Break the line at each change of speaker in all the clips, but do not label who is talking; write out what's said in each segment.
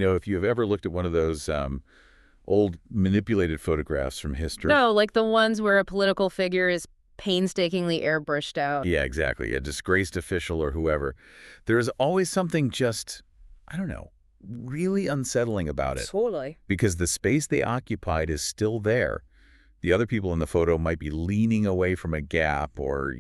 If you have ever looked at one of those old manipulated photographs from history.
No, like the ones where a political figure is painstakingly airbrushed out.
Yeah, exactly. A disgraced official or whoever. There's always something just, I don't know, really unsettling about it.
Totally.
Because the space they occupied is still there. The other people in the photo might be leaning away from a gap or,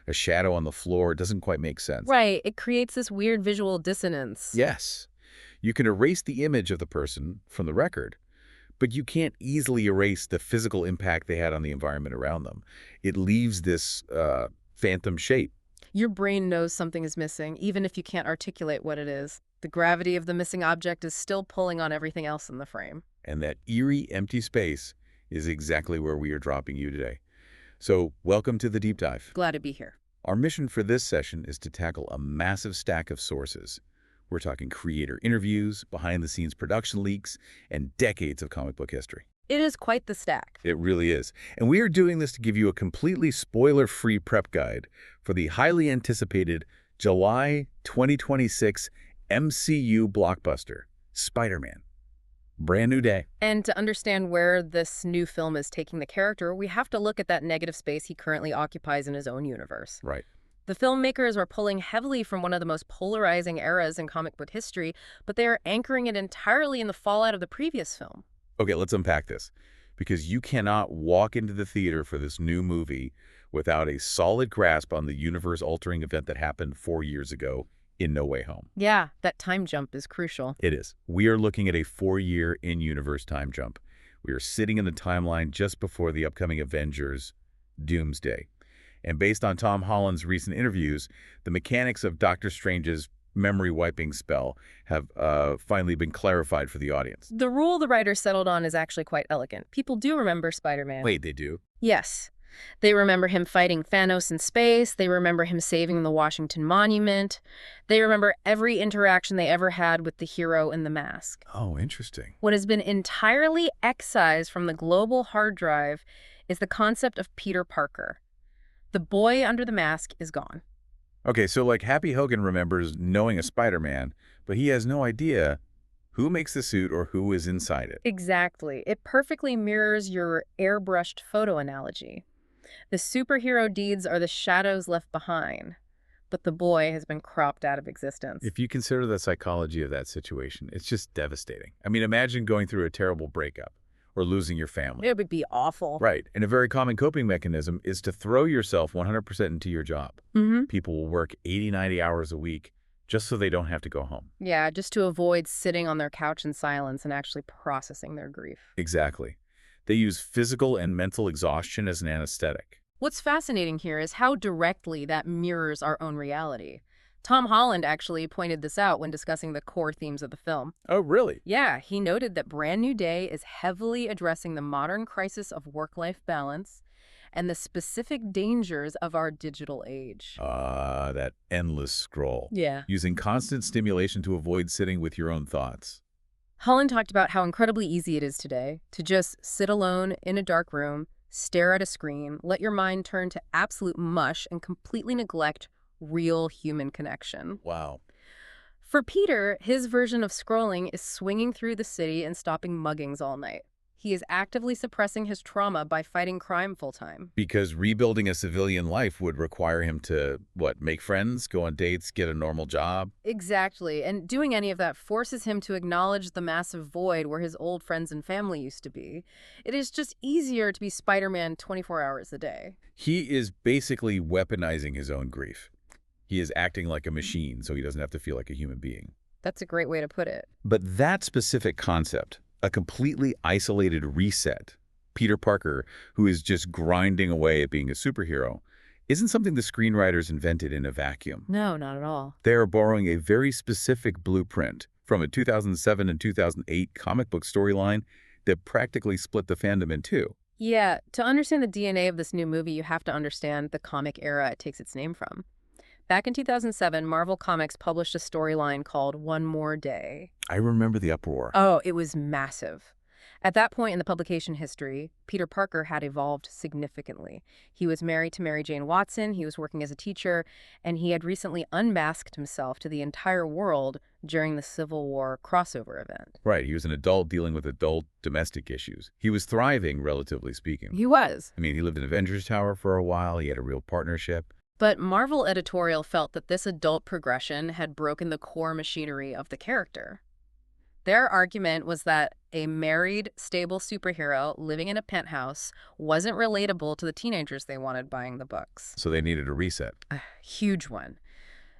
a shadow on the floor. It doesn't quite make sense.
Right. It creates this weird visual dissonance.
Yes. You can erase the image of the person from the record, but you can't easily erase the physical impact they had on the environment around them. It leaves this phantom shape.
Your brain knows something is missing, even if you can't articulate what it is. The gravity of the missing object is still pulling on everything else in the frame.
And that eerie, empty space is exactly where we are dropping you today. So, welcome to the Deep Dive.
Glad to be here.
Our mission for this session is to tackle a massive stack of sources. We're talking creator interviews, behind-the-scenes production leaks, and decades of comic book history.
It is quite the stack.
It really is. And we are doing this to give you a completely spoiler-free prep guide for the highly anticipated July 2026 MCU blockbuster, Spider-Man. Brand new day.
And to understand where this new film is taking the character, we have to look at that negative space he currently occupies in his own universe.
Right.
The filmmakers are pulling heavily from one of the most polarizing eras in comic book history, but they are anchoring it entirely in the fallout of the previous film.
Okay, let's unpack this, because you cannot walk into the theater for this new movie without a solid grasp on the universe-altering event that happened 4 years ago in No Way Home.
Yeah, that time jump is crucial.
It is. We are looking at a 4-year in-universe time jump. We are sitting in the timeline just before the upcoming Avengers, Doomsday. And based on Tom Holland's recent interviews, the mechanics of Doctor Strange's memory-wiping spell have finally been clarified for the audience.
The rule the writers settled on is actually quite elegant. People do remember Spider-Man.
Wait, they do?
Yes. They remember him fighting Thanos in space. They remember him saving the Washington Monument. They remember every interaction they ever had with the hero in the mask.
Oh, interesting.
What has been entirely excised from the global hard drive is the concept of Peter Parker. The boy under the mask is gone.
Okay, so like Happy Hogan remembers knowing a Spider-Man, but he has no idea who makes the suit or who is inside it.
Exactly. It perfectly mirrors your airbrushed photo analogy. The superhero deeds are the shadows left behind, but the boy has been cropped out of existence.
If you consider the psychology of that situation, it's just devastating. I mean, imagine going through a terrible breakup or losing your family.
It would be awful.
Right. And a very common coping mechanism is to throw yourself 100% into your job. People will work 80, 90 hours a week just so they don't have to go home.
Yeah, just to avoid sitting on their couch in silence and actually processing their grief.
Exactly. They use physical and mental exhaustion as an anesthetic.
What's fascinating here is how directly that mirrors our own reality. Tom Holland actually pointed this out when discussing the core themes of the film.
Oh, really?
Yeah, he noted that Brand New Day is heavily addressing the modern crisis of work-life balance and the specific dangers of our digital age.
That endless scroll.
Yeah.
Using constant stimulation to avoid sitting with your own thoughts.
Holland talked about how incredibly easy it is today to just sit alone in a dark room, stare at a screen, let your mind turn to absolute mush, and completely neglect real human connection.
Wow.
For Peter, his version of scrolling is swinging through the city and stopping muggings all night. He is actively suppressing his trauma by fighting crime full-time.
Because rebuilding a civilian life would require him to, make friends, go on dates, get a normal job?
Exactly, and doing any of that forces him to acknowledge the massive void where his old friends and family used to be. It is just easier to be Spider-Man 24 hours a day.
He is basically weaponizing his own grief. He is acting like a machine so he doesn't have to feel like a human being.
That's a great way to put it.
But that specific concept, a completely isolated reset, Peter Parker, who is just grinding away at being a superhero, isn't something the screenwriters invented in a vacuum.
No, not at all.
They are borrowing a very specific blueprint from a 2007 and 2008 comic book storyline that practically split the fandom in two.
Yeah, to understand the DNA of this new movie, you have to understand the comic era it takes its name from. Back in 2007, Marvel Comics published a storyline called One More Day.
I remember the uproar.
Oh, it was massive. At that point in the publication history, Peter Parker had evolved significantly. He was married to Mary Jane Watson, he was working as a teacher, and he had recently unmasked himself to the entire world during the Civil War crossover event.
Right, he was an adult dealing with adult domestic issues. He was thriving, relatively speaking.
He was.
I mean, he lived in Avengers Tower for a while, he had a real partnership.
But Marvel editorial felt that this adult progression had broken the core machinery of the character. Their argument was that a married, stable superhero living in a penthouse wasn't relatable to the teenagers they wanted buying the books.
So they needed a reset.
A huge one.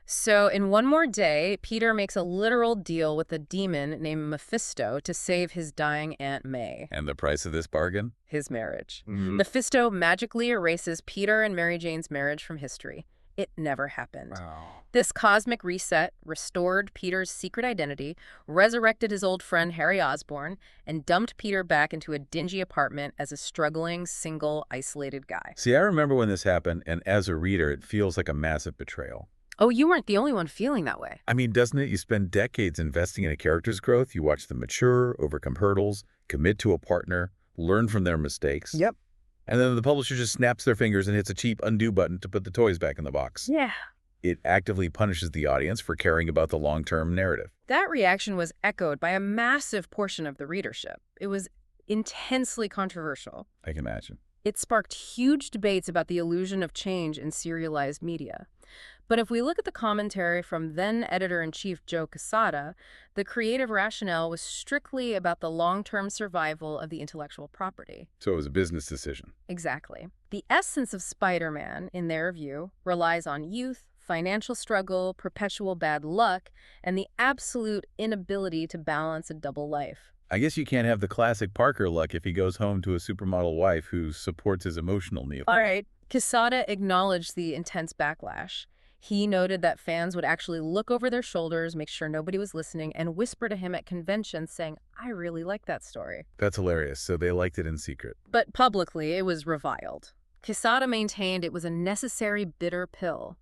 So in One More Day, Peter makes a literal deal with a demon named Mephisto to save his dying Aunt May.
And the price of this bargain?
His marriage.
Mm-hmm.
Mephisto magically erases Peter and Mary Jane's marriage from history. It never happened.
Wow.
This cosmic reset restored Peter's secret identity, resurrected his old friend Harry Osborn, and dumped Peter back into a dingy apartment as a struggling, single, isolated guy.
See, I remember when this happened, and as a reader, it feels like a massive betrayal.
Oh, you weren't the only one feeling that way.
I mean, doesn't it? You spend decades investing in a character's growth. You watch them mature, overcome hurdles, commit to a partner, learn from their mistakes.
Yep.
And then the publisher just snaps their fingers and hits a cheap undo button to put the toys back in the box.
Yeah.
It actively punishes the audience for caring about the long-term narrative.
That reaction was echoed by a massive portion of the readership. It was intensely controversial.
I can imagine.
It sparked huge debates about the illusion of change in serialized media. But if we look at the commentary from then editor-in-chief Joe Quesada, the creative rationale was strictly about the long-term survival of the intellectual property.
So it was a business decision.
Exactly. The essence of Spider-Man, in their view, relies on youth, financial struggle, perpetual bad luck, and the absolute inability to balance a double life.
I guess you can't have the classic Parker luck if he goes home to a supermodel wife who supports his emotional needs.
All right. Quesada acknowledged the intense backlash. He noted that fans would actually look over their shoulders, make sure nobody was listening, and whisper to him at conventions saying, "I really like that story."
That's hilarious. So they liked it in secret.
But publicly, it was reviled. Quesada maintained it was a necessary bitter pill.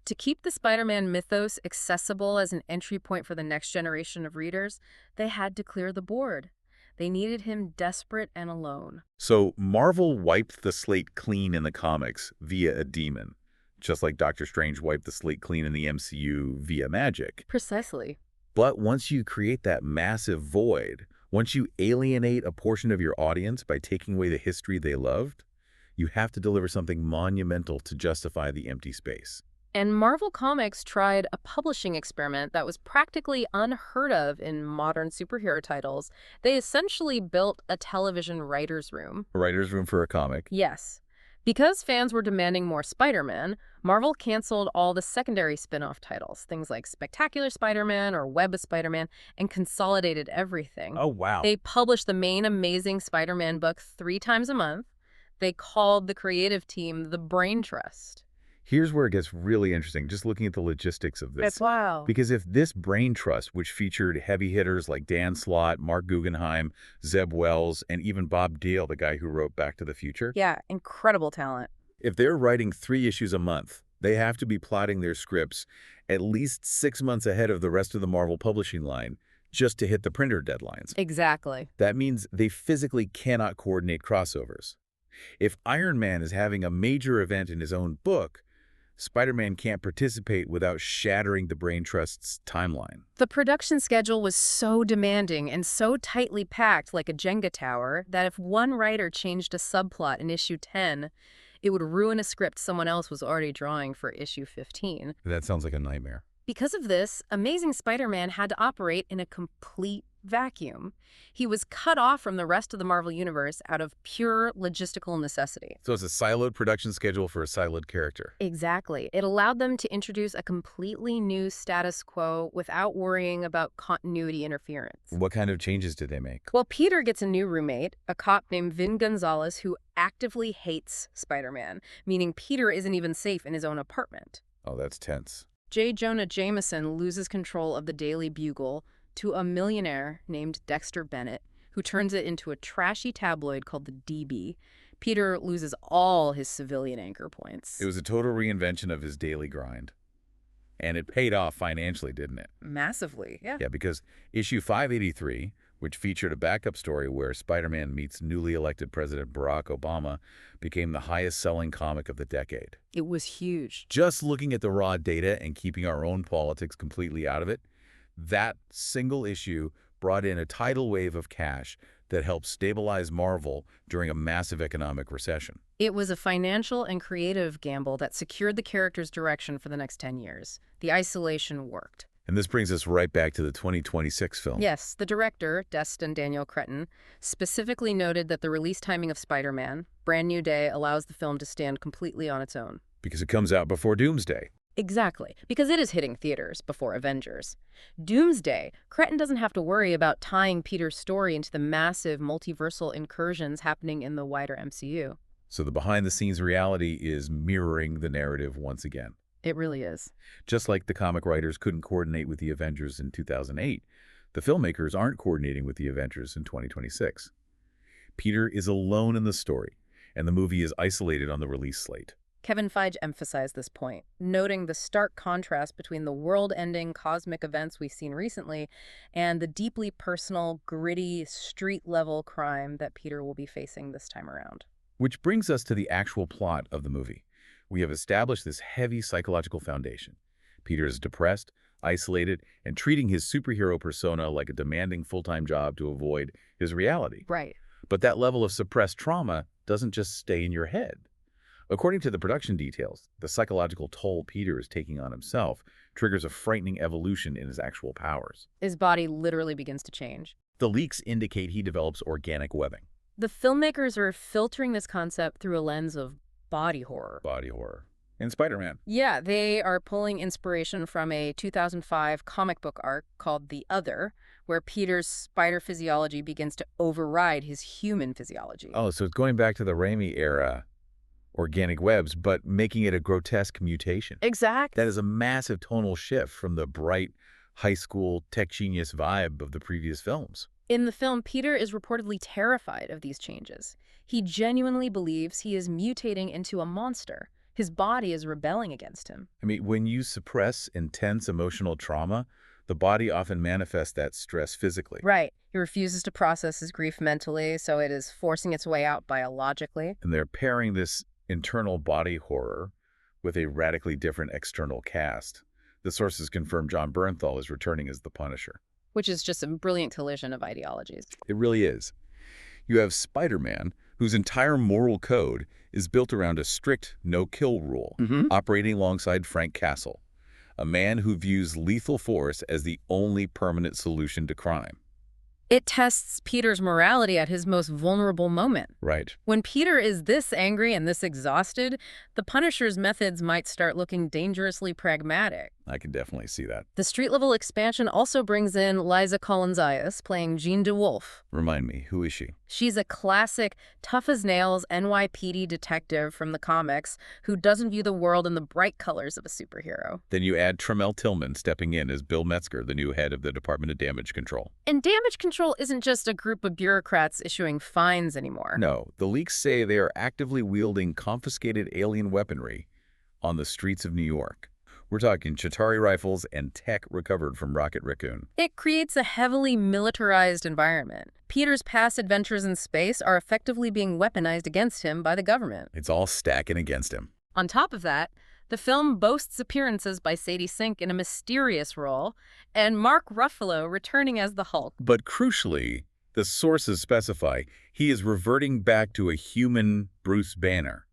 To keep the Spider-Man mythos accessible as an entry point for the next generation of readers, they had to clear the board. They needed him desperate and alone.
So Marvel wiped the slate clean in the comics via a demon, just like Doctor Strange wiped the slate clean in the MCU via magic.
Precisely.
But once you create that massive void, once you alienate a portion of your audience by taking away the history they loved, you have to deliver something monumental to justify the empty space.
And Marvel Comics tried a publishing experiment that was practically unheard of in modern superhero titles. They essentially built a television writer's room.
A writer's room for a comic.
Yes. Because fans were demanding more Spider-Man, Marvel canceled all the secondary spin-off titles, things like Spectacular Spider-Man or Web of Spider-Man, and consolidated everything.
Oh, wow.
They published the main Amazing Spider-Man book 3 times a month. They called the creative team the Brain Trust.
Here's where it gets really interesting, just looking at the logistics of this.
Wow.
Because if this brain trust, which featured heavy hitters like Dan Slott, Mark Guggenheim, Zeb Wells, and even Bob Dale, the guy who wrote Back to the Future.
Yeah, incredible talent.
If they're writing 3 issues a month, they have to be plotting their scripts at least 6 months ahead of the rest of the Marvel publishing line just to hit the printer deadlines.
Exactly.
That means they physically cannot coordinate crossovers. If Iron Man is having a major event in his own book, Spider-Man can't participate without shattering the Brain Trust's timeline.
The production schedule was so demanding and so tightly packed like a Jenga tower that if one writer changed a subplot in issue 10, it would ruin a script someone else was already drawing for issue 15.
That sounds like a nightmare.
Because of this, Amazing Spider-Man had to operate in a complete vacuum. He was cut off from the rest of the Marvel Universe out of pure logistical necessity.
So it's a siloed production schedule for a siloed character.
Exactly. It allowed them to introduce a completely new status quo without worrying about continuity interference.
What kind of changes did they make?
Well, Peter gets a new roommate, a cop named Vin Gonzalez, who actively hates Spider-Man, meaning Peter isn't even safe in his own apartment.
Oh, that's tense.
J. Jonah Jameson loses control of the Daily Bugle to a millionaire named Dexter Bennett, who turns it into a trashy tabloid called the DB. Peter loses all his civilian anchor points.
It was a total reinvention of his daily grind. And it paid off financially, didn't it?
Massively, yeah.
Yeah, because issue 583, which featured a backup story where Spider-Man meets newly elected President Barack Obama, became the highest-selling comic of the decade.
It was huge.
Just looking at the raw data and keeping our own politics completely out of it, that single issue brought in a tidal wave of cash that helped stabilize Marvel during a massive economic recession.
It was a financial and creative gamble that secured the character's direction for the next 10 years. The isolation worked.
And this brings us right back to the 2026 film.
Yes, the director, Destin Daniel Cretton, specifically noted that the release timing of Spider-Man, Brand New Day, allows the film to stand completely on its own.
Because it comes out before Doomsday.
Exactly, because it is hitting theaters before Avengers. Doomsday, Cretton doesn't have to worry about tying Peter's story into the massive multiversal incursions happening in the wider MCU.
So the behind-the-scenes reality is mirroring the narrative once again.
It really is.
Just like the comic writers couldn't coordinate with the Avengers in 2008, the filmmakers aren't coordinating with the Avengers in 2026. Peter is alone in the story, and the movie is isolated on the release slate.
Kevin Feige emphasized this point, noting the stark contrast between the world-ending cosmic events we've seen recently and the deeply personal, gritty, street-level crime that Peter will be facing this time around.
Which brings us to the actual plot of the movie. We have established this heavy psychological foundation. Peter is depressed, isolated, and treating his superhero persona like a demanding full-time job to avoid his reality.
Right.
But that level of suppressed trauma doesn't just stay in your head. According to the production details, the psychological toll Peter is taking on himself triggers a frightening evolution in his actual powers.
His body literally begins to change.
The leaks indicate he develops organic webbing.
The filmmakers are filtering this concept through a lens of body horror.
Body horror. And Spider-Man.
Yeah, they are pulling inspiration from a 2005 comic book arc called The Other, where Peter's spider physiology begins to override his human physiology.
Oh, so it's going back to the Raimi era, organic webs, but making it a grotesque mutation.
Exactly.
That is a massive tonal shift from the bright, high school, tech genius vibe of the previous films.
In the film, Peter is reportedly terrified of these changes. He genuinely believes he is mutating into a monster. His body is rebelling against him.
I mean, when you suppress intense emotional trauma, the body often manifests that stress physically.
Right. He refuses to process his grief mentally, so it is forcing its way out biologically.
And they're pairing this internal body horror with a radically different external cast. The sources confirm John Bernthal is returning as the Punisher.
Which is just a brilliant collision of ideologies.
It really is. You have Spider-Man, whose entire moral code is built around a strict no-kill rule, operating alongside Frank Castle, a man who views lethal force as the only permanent solution to crime.
It tests Peter's morality at his most vulnerable moment.
Right.
When Peter is this angry and this exhausted, the Punisher's methods might start looking dangerously pragmatic.
I can definitely see that.
The street-level expansion also brings in Liza Collins-Zayas playing Jean DeWolf.
Remind me, who is she?
She's a classic, tough-as-nails NYPD detective from the comics who doesn't view the world in the bright colors of a superhero.
Then you add Tremel Tillman stepping in as Bill Metzger, the new head of the Department of Damage Control.
And Damage Control isn't just a group of bureaucrats issuing fines anymore.
No, the leaks say they are actively wielding confiscated alien weaponry on the streets of New York. We're talking Chitauri rifles and tech recovered from Rocket Raccoon.
It creates a heavily militarized environment. Peter's past adventures in space are effectively being weaponized against him by the government.
It's all stacking against him.
On top of that, the film boasts appearances by Sadie Sink in a mysterious role, and Mark Ruffalo returning as the Hulk.
But crucially, the sources specify he is reverting back to a human Bruce Banner.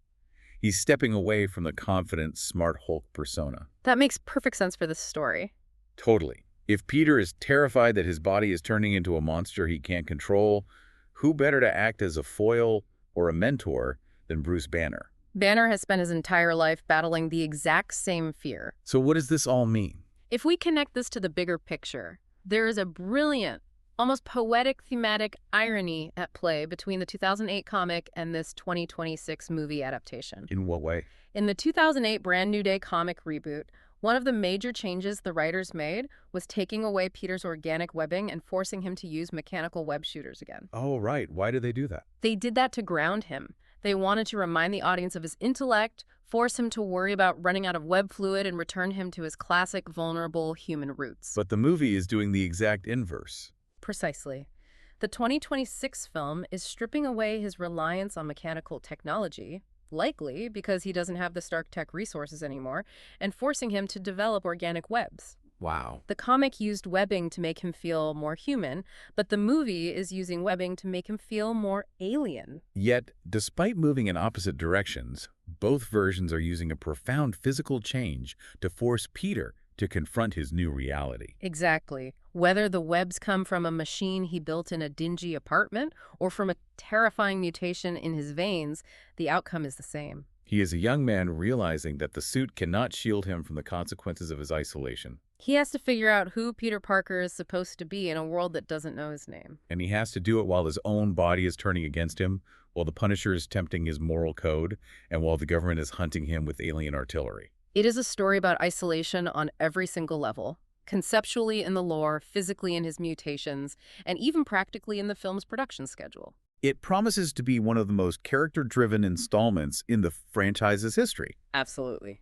He's stepping away from the confident, smart Hulk persona.
That makes perfect sense for this story.
Totally. If Peter is terrified that his body is turning into a monster he can't control, who better to act as a foil or a mentor than Bruce Banner?
Banner has spent his entire life battling the exact same fear.
So what does this all mean?
If we connect this to the bigger picture, there is a brilliant, almost poetic thematic irony at play between the 2008 comic and this 2026 movie adaptation.
In what way?
In the 2008 Brand New Day comic reboot, one of the major changes the writers made was taking away Peter's organic webbing and forcing him to use mechanical web shooters again.
Oh, right. Why did they do that?
They did that to ground him. They wanted to remind the audience of his intellect, force him to worry about running out of web fluid, and return him to his classic, vulnerable human roots.
But the movie is doing the exact inverse.
Precisely. The 2026 film is stripping away his reliance on mechanical technology, likely because he doesn't have the Stark Tech resources anymore, and forcing him to develop organic webs.
Wow.
The comic used webbing to make him feel more human, but the movie is using webbing to make him feel more alien.
Yet, despite moving in opposite directions, both versions are using a profound physical change to force Peter to confront his new reality.
Exactly. Whether the webs come from a machine he built in a dingy apartment or from a terrifying mutation in his veins, the outcome is the same.
He is a young man realizing that the suit cannot shield him from the consequences of his isolation.
He has to figure out who Peter Parker is supposed to be in a world that doesn't know his name.
And he has to do it while his own body is turning against him, while the Punisher is tempting his moral code, and while the government is hunting him with alien artillery.
It is a story about isolation on every single level, conceptually in the lore, physically in his mutations, and even practically in the film's production schedule.
It promises to be one of the most character-driven installments in the franchise's history.
Absolutely.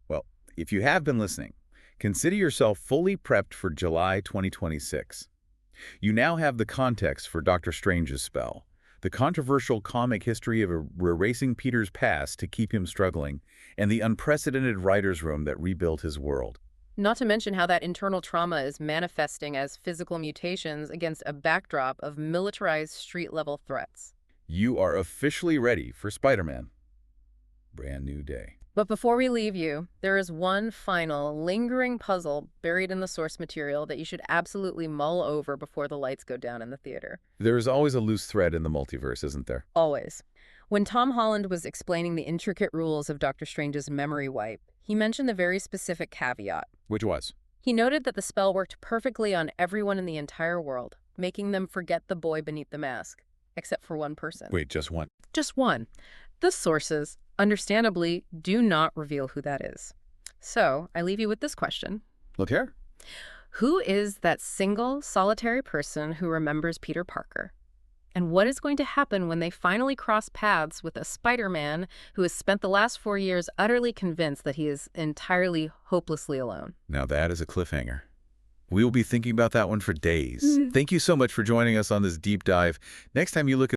Well, if you have been listening, consider yourself fully prepped for July 2026. You now have the context for Doctor Strange's spell, the controversial comic history of erasing Peter's past to keep him struggling, and the unprecedented writer's room that rebuilt his world.
Not to mention how that internal trauma is manifesting as physical mutations against a backdrop of militarized street-level threats.
You are officially ready for Spider-Man. Brand new day.
But before we leave you, there is one final, lingering puzzle buried in the source material that you should absolutely mull over before the lights go down in the theater.
There is always a loose thread in the multiverse, isn't there?
Always. When Tom Holland was explaining the intricate rules of Doctor Strange's memory wipe, he mentioned the very specific caveat.
Which was?
He noted that the spell worked perfectly on everyone in the entire world, making them forget the boy beneath the mask, except for one person.
Wait, just one?
Just one. The sources, understandably, do not reveal who that is. So, I leave you with this question.
Look here.
Who is that single, solitary person who remembers Peter Parker? And what is going to happen when they finally cross paths with a Spider-Man who has spent the last 4 years utterly convinced that he is entirely, hopelessly alone?
Now that is a cliffhanger. We will be thinking about that one for days. Thank you so much for joining us on this deep dive. Next time you look at